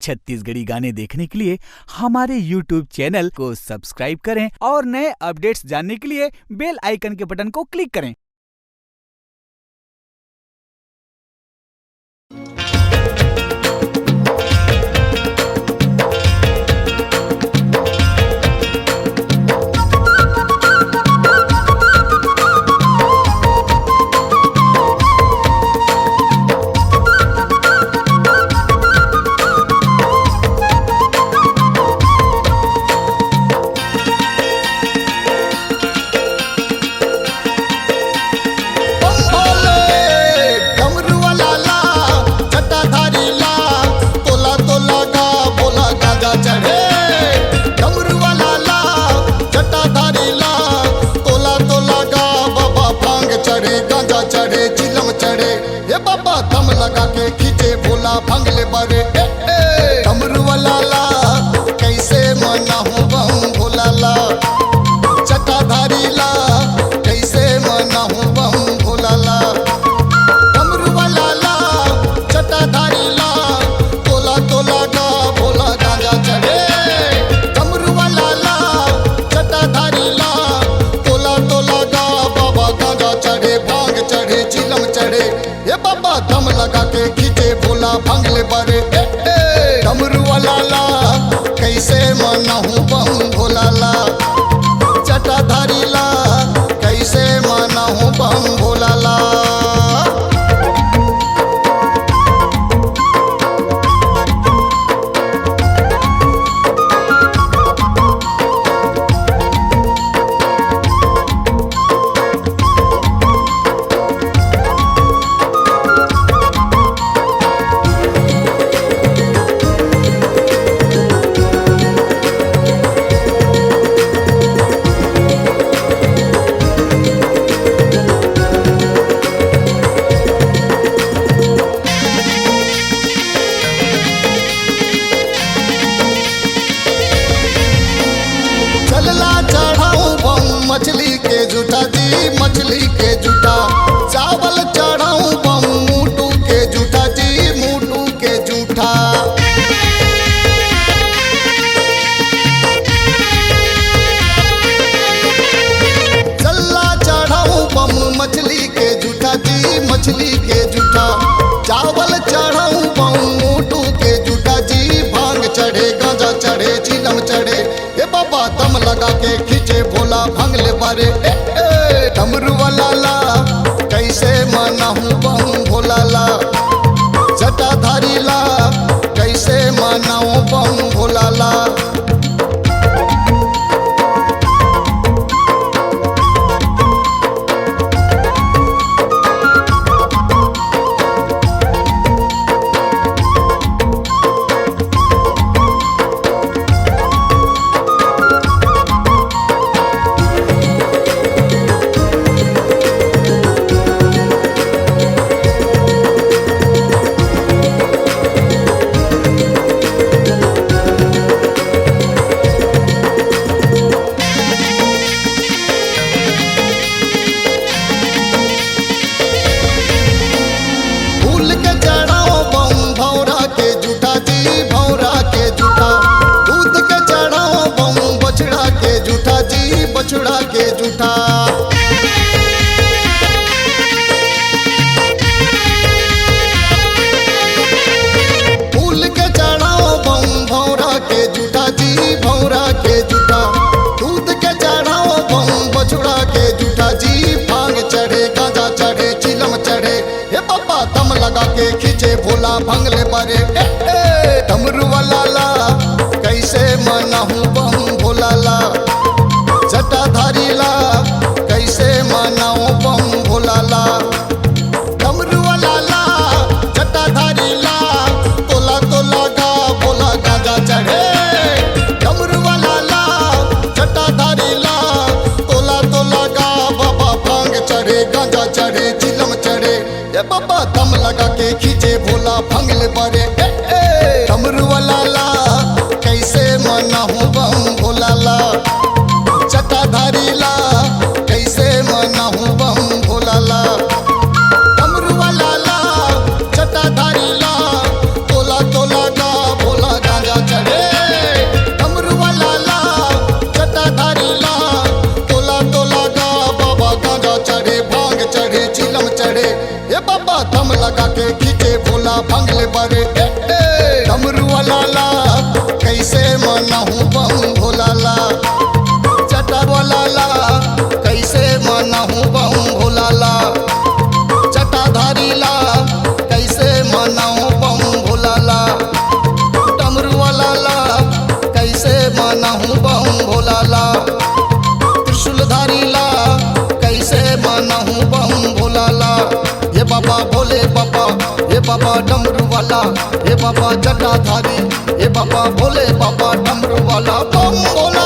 छत्तीसगढ़ी गाने देखने के लिए हमारे YouTube चैनल को सब्सक्राइब करें और नए अपडेट्स जानने के लिए बेल आइकन के बटन को क्लिक करें। दम लगा के खींचे भोला भंगले बारे डमरू वाला ला कैसे मना हूँ बम भोला ला चटाधारी ला कैसे मना हूँ बम भोला ला डमरू वाला ला चटाधारी ला तोला तोला गा भोला गांजा चढ़े डमरू वाला ला चटाधारी ला तोला तोला गा बाबा गांजा चढ़े भांग चढ़े चिलम चढ़े ये बाबा दम लगा के खींचे भोला भंगले बारे डमरू वाला ला कैसे मना हूँ बम भोला ला चटाधारी ला कैसे मना हूँ बम भोला ला। मछली के जूठा जी मछली के जूठा चावल चढ़ाऊं बम मूटू के जूठा जी मूटू के जूठा चल्ला चढ़ाऊं बम मछली के जूठा जी मछली के जूठा चावल चढ़ाऊं बम मूटू के जूठा जी भांग चढ़े गांजा चढ़े चिलम चढ़े ये बाबा दम लगा के खींचे भोला भंगले बारे डमरू वाला ला कैसे मना हूँ बम भोला ला जटाधारी ला कैसे मना हूँ बम भोला ला। बछड़ा के जूठा फूल के चढ़ाओ बम भौरा के जूठा जी भौरा के जूठा दूध के चढ़ाओ बम बछड़ा के जूठा जी भांग चढ़े गांजा चढ़े चिलम चढ़े हे बाबा दम लगा के खींचे भोला भंगले बारे डमरू वाला ला कैसे मना हूँ बम भोला ला जटाधारी ला कैसे मनाऊं बम भोला ला डमरू वाला ला जटाधारी ला तोला तोला गा भोला गांजा चढ़े डमरू वाला ला जटाधारी ला तोला तोला गा बाबा भांग चढ़े गांजा चढ़े चिलम चढ़े ये बाबा दम लगा के खींचे भोला भंगले बारे डमरू वाला ला कैसे मनाऊं बम भोला ला चटाधारी ला कैसे मना हूँ बम भोला ला डमरू वाला ला चटाधारी ला तोला तोला गा भोला भोला भंगले बारे डमरू वाला ला कैसे मनाहूँ बम भोला ला जटा वाला ला कैसे मनाहूँ बम भोला ला जटाधारी ला कैसे मनाहूँ बम भोला ला डमरू वाला ला कैसे मनाहूँ बम भोला ला त्रिशूलधारी ला कैसे मनाहूँ बम भोला ला ये बाबा भोले बाबा ये बाबा डमरू वाला ये बाबा जटाधारी ये बाबा भोले बाबा डमरू वाला बम भोला।